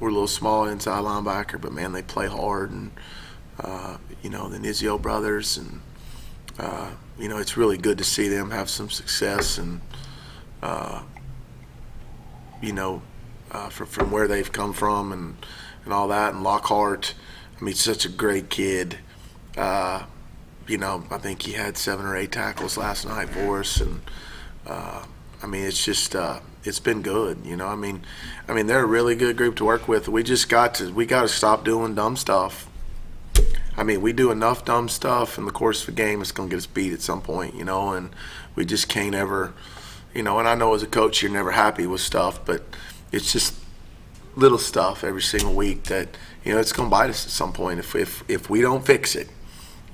little small inside linebacker, but, man, they play hard. And, the Nizio brothers and it's really good to see them have some success and, from where they've come from and all that. And Lockhart, I mean, such a great kid. I think he had 7 or 8 tackles last night for us. And, it's just, it's been good, I mean, they're a really good group to work with. We got to stop doing dumb stuff. I mean, we do enough dumb stuff in the course of a game, it's going to get us beat at some point, and we just can't ever, and I know as a coach you're never happy with stuff, but it's just little stuff every single week that, it's going to bite us at some point if we don't fix it,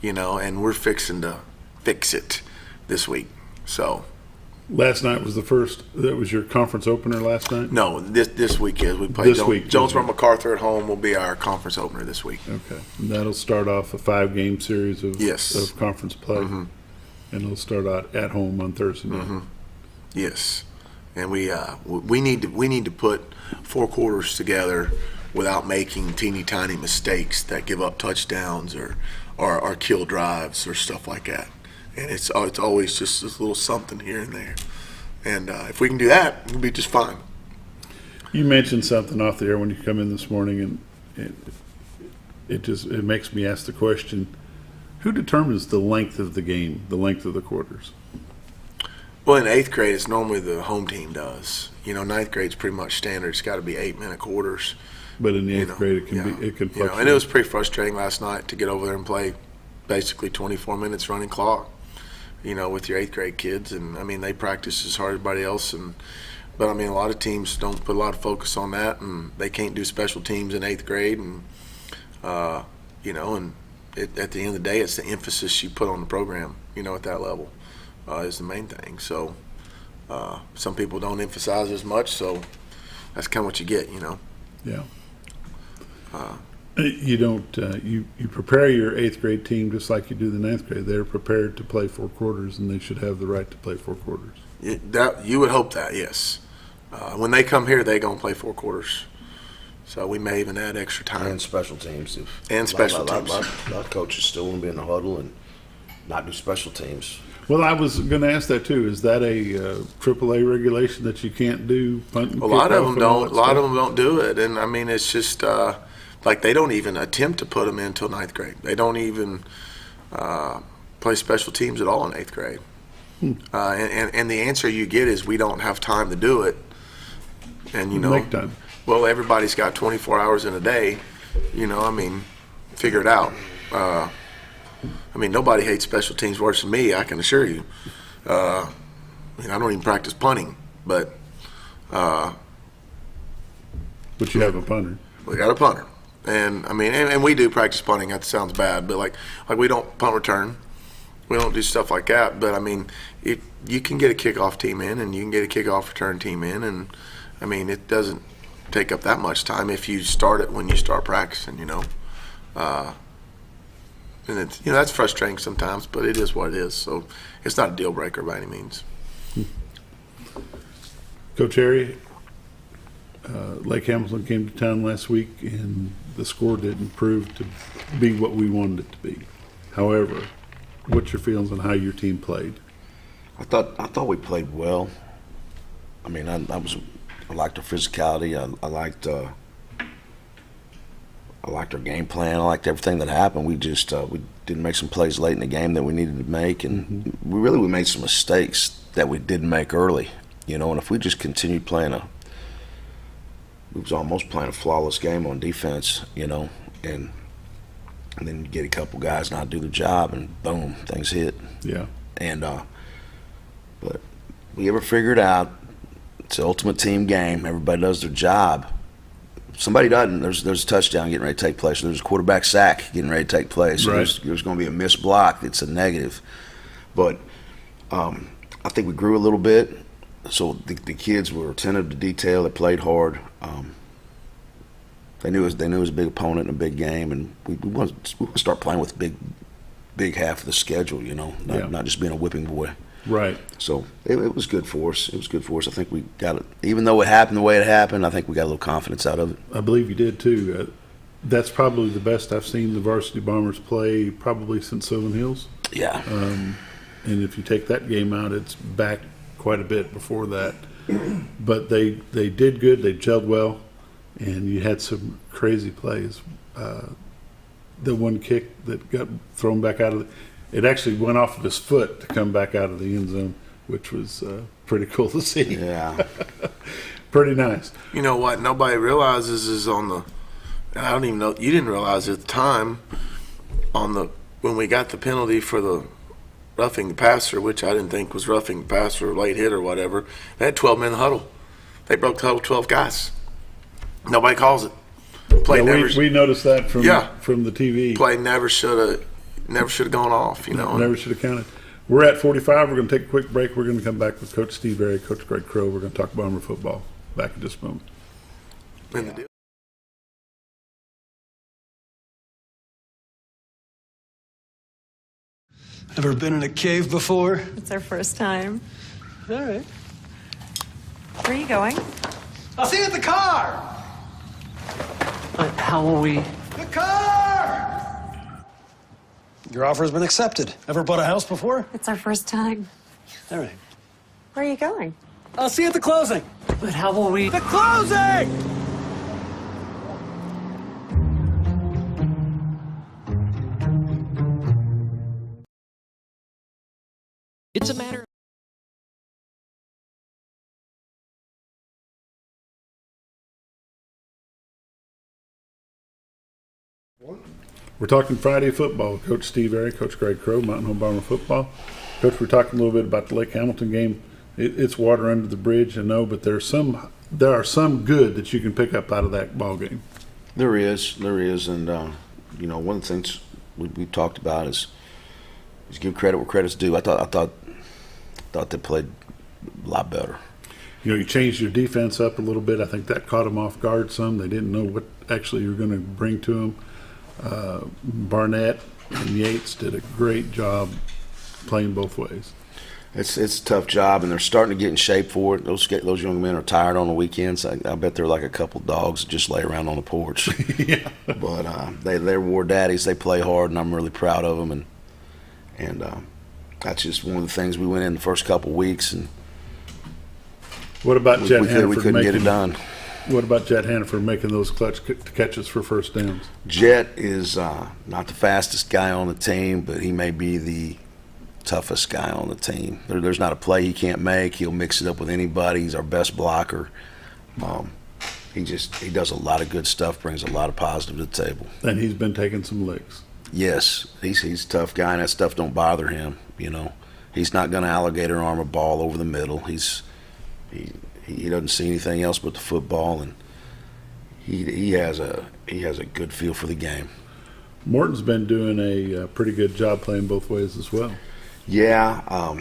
and we're fixing to fix it this week. So. Last night was that was your conference opener last night? No, this week is. We play Jonesboro MacArthur at home will be our conference opener this week. Okay. And that'll start off a 5-game series of conference play. Mm-hmm. And it'll start out at home on Thursday night. Mm-hmm. Yes. And we need to put 4 quarters together without making teeny tiny mistakes that give up touchdowns or kill drives or stuff like that. And it's always just this little something here and there. And if we can do that, we'll be just fine. You mentioned something off the air when you come in this morning, and it makes me ask the question, who determines the length of the game, the length of the quarters? Well, in 8th grade, it's normally the home team does. 9th grade's pretty much standard. It's got to be 8-minute quarters. But in the 8th grade, it can fluctuate. And it was pretty frustrating last night to get over there and play basically 24 minutes running clock. With your 8th grade kids, and they practice as hard as everybody else, but a lot of teams don't put a lot of focus on that, and they can't do special teams in 8th grade, and at the end of the day, it's the emphasis you put on the program, at that level, is the main thing. So some people don't emphasize as much, so that's kind of what you get, Yeah. You don't. You prepare your 8th grade team just like you do the 9th grade. They're prepared to play 4 quarters, and they should have the right to play 4 quarters. You would hope that, yes. When they come here, they're going to play 4 quarters. So we may even add extra time. And special teams. And special teams. A lot of coaches still want to be in the huddle and not do special teams. Well, I was going to ask that too. Is that a AAA regulation that you can't do punt and a lot of them don't. A lot of them don't do it, and it's just. They don't even attempt to put them in until 9th grade. They don't even play special teams at all in 8th grade. And the answer you get is we don't have time to do it. And, make time. Well, everybody's got 24 hours in a day. Figure it out. Nobody hates special teams worse than me, I can assure you. I don't even practice punting, but you have a punter. We got a punter. And and we do practice punting. That sounds bad, but like we don't punt return, we don't do stuff like that. But you can get a kickoff team in, and you can get a kickoff return team in, and it doesn't take up that much time if you start it when you start practicing. And it's that's frustrating sometimes, but it is what it is. So it's not a deal breaker by any means. Coach Harry, Lake Hamilton came to town last week, and the score didn't prove to be what we wanted it to be. However, what's your feelings on how your team played? I thought we played well. I liked our physicality. I liked our game plan. I liked everything that happened. We just we didn't make some plays late in the game that we needed to make, and we made some mistakes that we didn't make early. And if we just continued playing we was almost playing a flawless game on defense, and then you get a couple guys not do the job, and boom, things hit. Yeah. And but we ever figured out it's the ultimate team game. Everybody does their job. Somebody doesn't. There's a touchdown getting ready to take place. There's a quarterback sack getting ready to take place. Right. There's going to be a missed block. It's a negative. But I think we grew a little bit. So the kids were attentive to detail. They played hard. They knew it was a big opponent and a big game, and we want to start playing with big half of the schedule. Not just being a whipping boy. Right. So it was good for us. I think we got it. Even though it happened the way it happened, I think we got a little confidence out of it. I believe you did too. That's probably the best I've seen the varsity Bombers play probably since Sylvan Hills. Yeah. And if you take that game out, it's back quite a bit before that. But they did good. They gelled well, and you had some crazy plays. The one kick that got thrown back out of it actually went off of his foot to come back out of the end zone, which was pretty cool to see. Yeah. Pretty nice. You know what nobody realizes is on the, and I don't even know, you didn't realize at the time, when we got the penalty for the roughing the passer, which I didn't think was roughing the passer, late hit or whatever, they had 12 men in the huddle. They broke the huddle 12 guys. Nobody calls it. Play never. We noticed that from the TV. Play never should have gone off. You know, never should have counted. We're at 45. We're going to take a quick break. We're going to come back with Coach Steve Airy, Coach Greg Crow. We're going to talk Bomber football. Back in just a moment. Ever been in a cave before? It's our first time. All right. Where are you going? I'll see you at the car. How will we? The car! Your offer has been accepted. Ever bought a house before? It's our first time. All right. Where are you going? I'll see you at the closing. But how will we? The closing! It's a matter. We're talking Friday football with Coach Steve Airy, Coach Greg Crow, Mountain Home Bomber football. Coach, we're talking a little bit about the Lake Hamilton game. It's water under the bridge, I know, but there are some good that you can pick up out of that ball game. There is, and you know, one of the things we talked about is give credit where credit's due. I thought they played a lot better. You know, you changed your defense up a little bit. I think that caught them off guard some. They didn't know what actually you were going to bring to them. Barnett and Yates did a great job playing both ways. It's a tough job, and they're starting to get in shape for it. Those young men are tired on the weekends. I bet they're like a couple dogs that just lay around on the porch. Yeah. But they're war daddies. They play hard, and I'm really proud of them. And that's just one of the things we went in the first couple weeks, and what about Jet Hannaford? We couldn't get it done. What about Jet Hannaford making those clutch catches for first downs? Jet is not the fastest guy on the team, but he may be the toughest guy on the team. There's not a play he can't make. He'll mix it up with anybody. He's our best blocker. He does a lot of good stuff, brings a lot of positive to the table. And he's been taking some licks. Yes, he's a tough guy, and that stuff don't bother him. You know, he's not going to alligator arm a ball over the middle. He doesn't see anything else but the football, and he has a good feel for the game. Morton's been doing a pretty good job playing both ways as well. Yeah,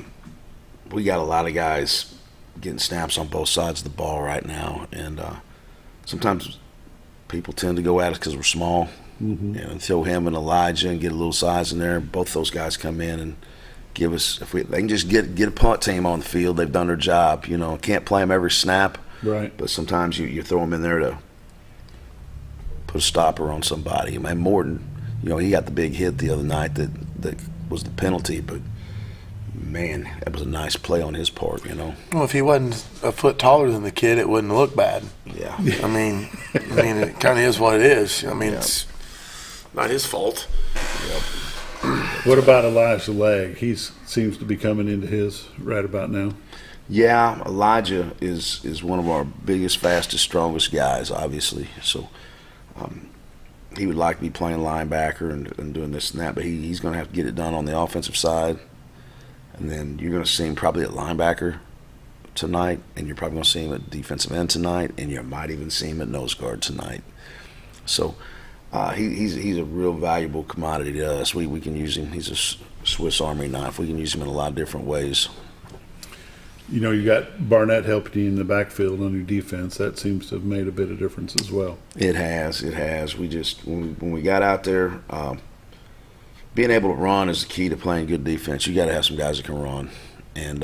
we got a lot of guys getting snaps on both sides of the ball right now, and sometimes people tend to go at us because we're small. Mm-hmm. You know, throw him and Elijah and get a little size in there. Both those guys come in and give us, they can just get a punt team on the field, they've done their job. You know, can't play them every snap, right? But sometimes you throw them in there to put a stopper on somebody. And Morton, you know, he got the big hit the other night that was the penalty, but man, that was a nice play on his part, you know. Well, if he wasn't a foot taller than the kid, it wouldn't look bad. Yeah. I mean, it kind of is what it is. I mean, It's not his fault. Yep. What about Elijah Legg? He seems to be coming into his right about now. Yeah, Elijah is one of our biggest, fastest, strongest guys, obviously. So he would like to be playing linebacker and doing this and that, but he's going to have to get it done on the offensive side. And then you're going to see him probably at linebacker tonight, and you're probably going to see him at defensive end tonight, and you might even see him at nose guard tonight. So he's a real valuable commodity to us. We can use him. He's a Swiss Army knife. We can use him in a lot of different ways. You know, you got Barnett helping you in the backfield on your defense. That seems to have made a bit of difference as well. It has. We just, when we got out there, being able to run is the key to playing good defense. You got to have some guys that can run, and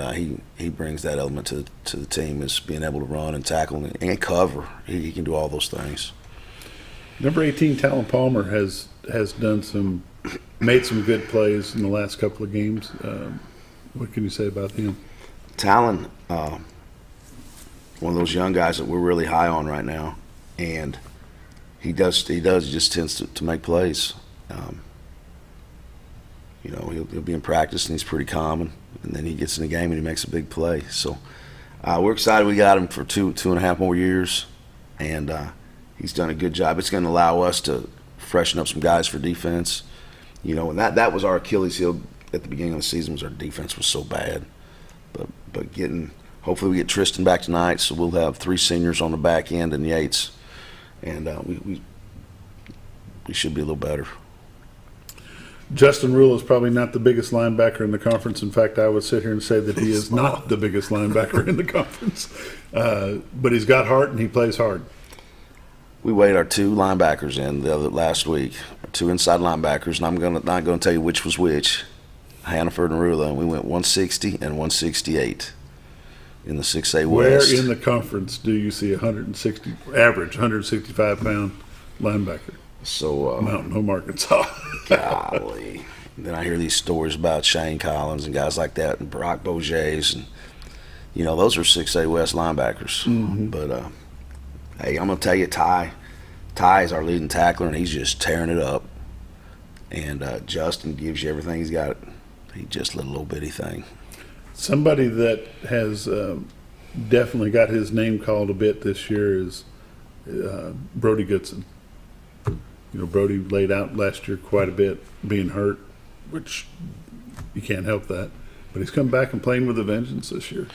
he brings that element to the team, is being able to run and tackle and cover. He can do all those things. Number 18, Talon Palmer, has done some made some good plays in the last couple of games. What can you say about him? Talon, one of those young guys that we're really high on right now, and he just tends to make plays. He'll be in practice and he's pretty calm, and then he gets in the game and he makes a big play. So we're excited we got him for two and a half more years, and he's done a good job. It's going to allow us to freshen up some guys for defense. And that was our Achilles heel at the beginning of the season, was our defense was so bad. But hopefully we get Tristan back tonight, so we'll have 3 seniors on the back end and Yates, and we should be a little better. Justin Rule is probably not the biggest linebacker in the conference. In fact, I would sit here and say that he is not the biggest linebacker in the conference. But he's got heart and he plays hard. We weighed our 2 linebackers in last week, our 2 inside linebackers, and I'm not going to tell you which was which, Hannaford and Rula, and we went 160 and 168 in the 6A West. Where in the conference do you see average 165-pound linebacker? So Mountain Home, Arkansas. Golly. Then I hear these stories about Shane Collins and guys like that, and Brock Beaugés, and those are 6A West linebackers. Mm-hmm. But hey, I'm gonna tell you, Ty is our leading tackler, and he's just tearing it up. And Justin gives you everything he's got. He's just a little bitty thing. Somebody that has definitely got his name called a bit this year is Brody Goodson. Brody laid out last year quite a bit, being hurt, which you can't help that. But he's come back and playing with a vengeance this year.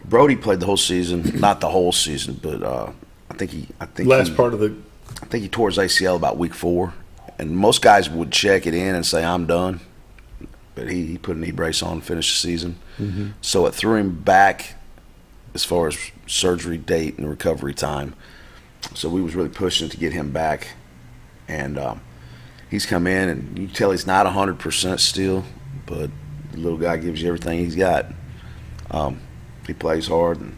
Brody played the whole season, not the whole season, but I think he tore his ACL about week 4, and most guys would check it in and say I'm done, but he put a knee brace on and finished the season. Mm-hmm. So it threw him back as far as surgery date and recovery time. So we was really pushing to get him back. And he's come in, and you can tell he's not 100% still, but the little guy gives you everything he's got. He plays hard and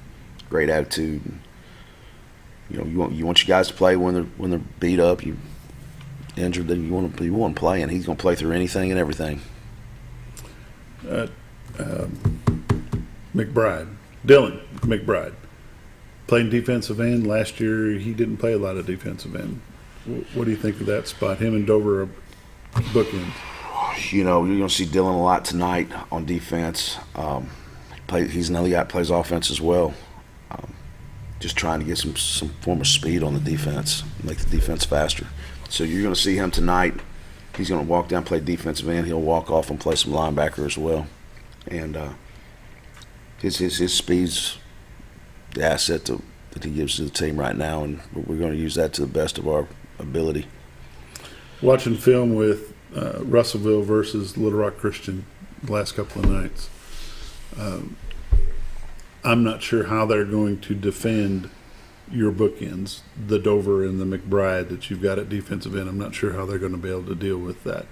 great attitude. And, you want your guys to play when they're beat up, you injured. Then you want to play, and he's going to play through anything and everything. Dylan McBride, playing defensive end. Last year he didn't play a lot of defensive end. What do you think of that spot? Him and Dover are bookends. You're going to see Dylan a lot tonight on defense. He's another guy that plays offense as well. Just trying to get some form of speed on the defense, make the defense faster. So you're going to see him tonight. He's going to walk down, play defensive end. He'll walk off and play some linebacker as well. And his speed's the asset that he gives to the team right now, and we're going to use that to the best of our ability. Watching film with Russellville versus Little Rock Christian the last couple of nights, I'm not sure how they're going to defend your bookends, the Dover and the McBride that you've got at defensive end. I'm not sure how they're going to be able to deal with that.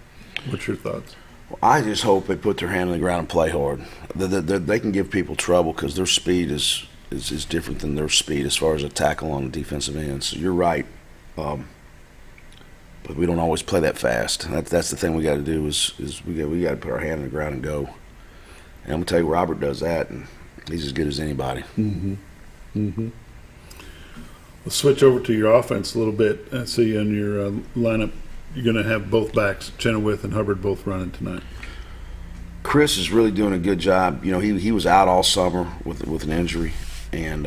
What's your thoughts? Well, I just hope they put their hand on the ground and play hard. They can give people trouble because their speed is different than their speed as far as a tackle on the defensive end. So you're right. But we don't always play that fast. That's the thing we got to do is we got to put our hand on the ground and go. And I'm gonna tell you, Robert does that, and he's as good as anybody. Mm-hmm. Mm-hmm. Let's switch over to your offense a little bit. I see in your lineup you're going to have both backs, Chenoweth and Hubbard, both running tonight. Chris is really doing a good job. He was out all summer with an injury, and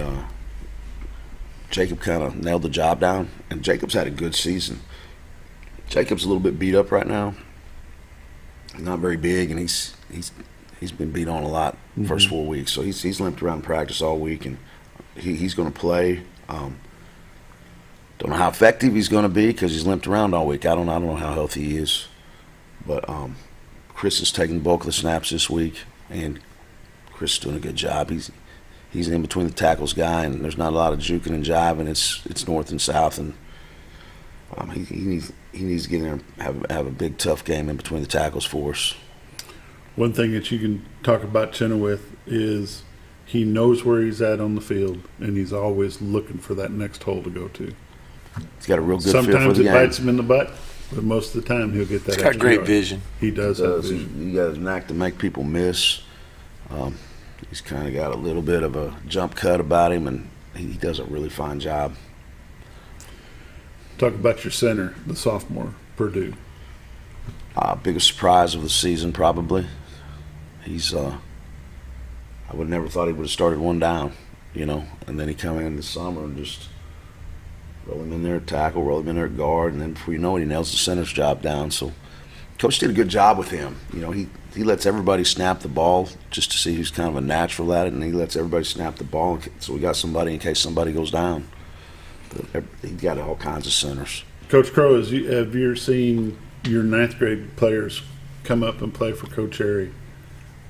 Jacob kind of nailed the job down. And Jacob's had a good season. Jacob's a little bit beat up right now. He's not very big, and he's been beat on a lot the first 4 weeks. So he's limped around practice all week, and he's going to play. Don't know how effective he's going to be because he's limped around all week. I don't know how healthy he is. But Chris is taking the bulk of the snaps this week, and Chris is doing a good job. He's an in between the tackles guy, and there's not a lot of juking and jiving. It's north and south, and he needs to get in there and have a big tough game in between the tackles for us. One thing that you can talk about Chenoweth is he knows where he's at on the field, and he's always looking for that next hole to go to. He's got a real good feel for the game. Sometimes it bites him in the butt, But most of the time, he'll get that. He's got extra great yard. vision. He does have vision. He got his knack to make people miss. He's kind of got a little bit of a jump cut about him, and he does a really fine job. Talk about your center, the sophomore, Purdue. Biggest surprise of the season, probably. He's, I would have never thought he would have started one down, you know, and then he come in this summer and just roll him in there at tackle, roll him in there at guard, and then before you know it, he nails the center's job down. So Coach did a good job with him. You know, he lets everybody snap the ball just to see who's kind of a natural at it, and he lets everybody snap the ball so we got somebody in case somebody goes down. But he got all kinds of centers. Coach Crow, have you ever seen your 9th grade players come up and play for Coach Airy?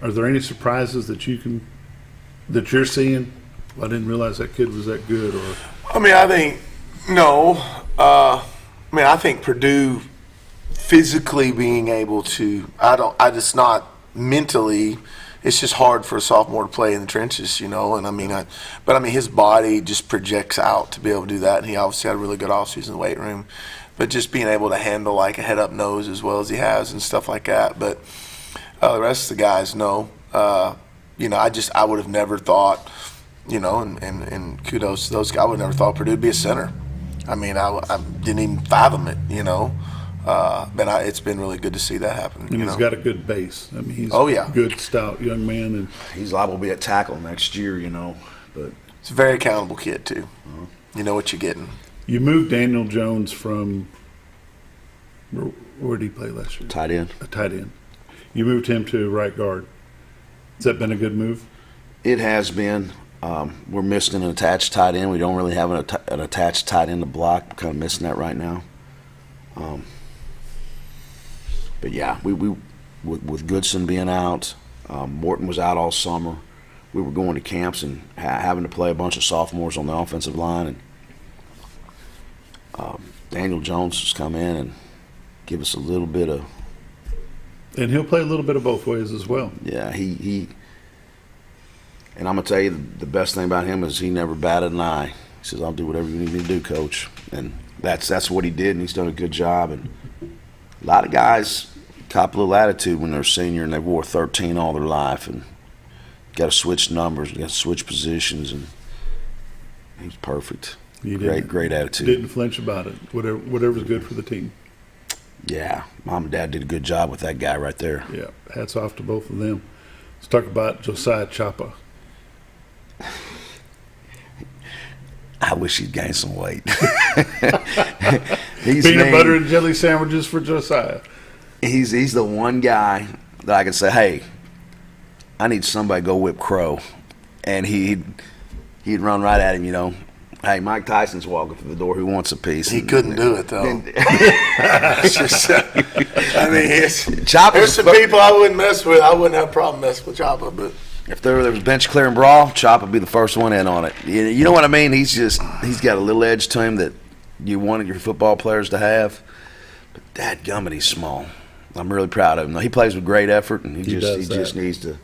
Are there any surprises that you're seeing? Well, I didn't realize that kid was that good. Or I mean, I think no. I think Purdue physically being able to. I just not mentally. It's just hard for a sophomore to play in the trenches, you know. And but his body just projects out to be able to do that. And he obviously had a really good offseason in the weight room. But just being able to handle like a head-up nose as well as he has and stuff like that. But the rest of the guys, no. You know, I would have never thought, you know, and kudos to those guys. I would have never thought Purdue would be a center. I mean, I didn't even fathom it, you know. But it's been really good to see that happen. And he's got a good base. I mean, he's a good, stout young man. And he's liable to be at tackle next year, you know. But he's a very accountable kid, too. You know what you're getting. You moved Daniel Jones from where did he play last year? Tight end. A tight end. You moved him to right guard. Has that been a good move? It has been. We're missing an attached tight end. We don't really have an attached tight end to block. We're kind of missing that right now. But yeah, we with Goodson being out, Morton was out all summer. We were going to camps and having to play a bunch of sophomores on the offensive line, and Daniel Jones has come in and give us a little bit of. And he'll play a little bit of both ways as well. Yeah, he and I'm gonna tell you the best thing about him is he never batted an eye. He says, "I'll do whatever you need me to do, Coach," and that's what he did, and he's done a good job. And a lot of guys cop a little attitude when they're a senior and they wore 13 all their life and got to switch numbers, got to switch positions, and he's perfect. Great attitude. Didn't flinch about it. Whatever's good for the team. Yeah, Mom and Dad did a good job with that guy right there. Yeah, hats off to both of them. Let's talk about Josiah Chapa. I wish he'd gained some weight. Peanut butter and jelly sandwiches for Josiah. He's the one guy that I can say, hey, I need somebody to go whip Crow. And he'd run right at him, you know. Hey, Mike Tyson's walking through the door. Who wants a piece? He couldn't do it, though. There's some people I wouldn't mess with. I wouldn't have a problem messing with Choppa, but if there was bench clearing brawl, Chop would be the first one in on it. You know what I mean? He's got a little edge to him that you wanted your football players to have. But dadgummit, he's small. I'm really proud of him. He plays with great effort, and he just needs to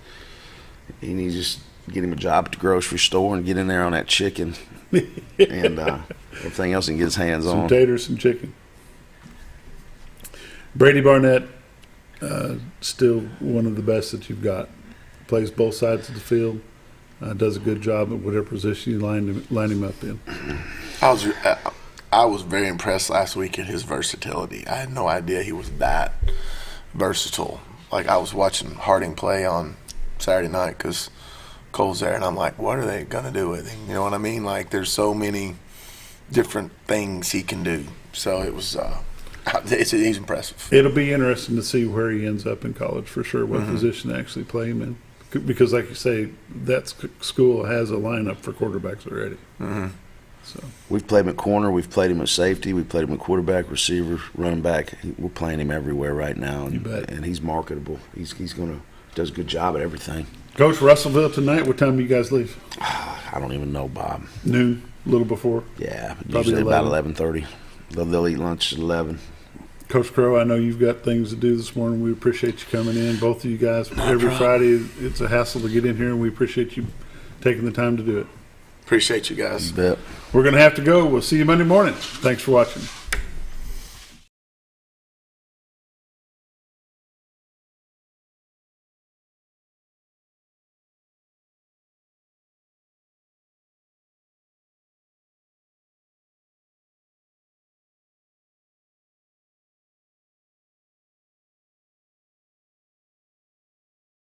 get him a job at the grocery store and get in there on that chicken and everything else he can get his hands on. Some taters, some chicken. Brady Barnett, still one of the best that you've got. Plays both sides of the field. Does a good job at whatever position you line him up in. I was very impressed last week at his versatility. I had no idea he was that versatile. Like, I was watching Harding play on Saturday night because Cole's there, and I'm like, what are they going to do with him? You know what I mean? Like, there's so many different things he can do. So it was he's impressive. It'll be interesting to see where he ends up in college for sure, what position to actually play him in. Because, like you say, that school has a lineup for quarterbacks already. So we've played him at corner, we've played him at safety, we've played him at quarterback, receiver, running back. We're playing him everywhere right now, and he's marketable. He's does a good job at everything. Coach, Russellville tonight. What time do you guys leave? I don't even know, Bob. Noon, a little before. Yeah, probably usually about 11:30. They'll eat lunch at 11. Coach Crow, I know you've got things to do this morning. We appreciate you coming in, both of you guys. Every Friday, it's a hassle to get in here, and we appreciate you taking the time to do it. Appreciate you guys. You bet. We're going to have to go. We'll see you Monday morning. Thanks for watching.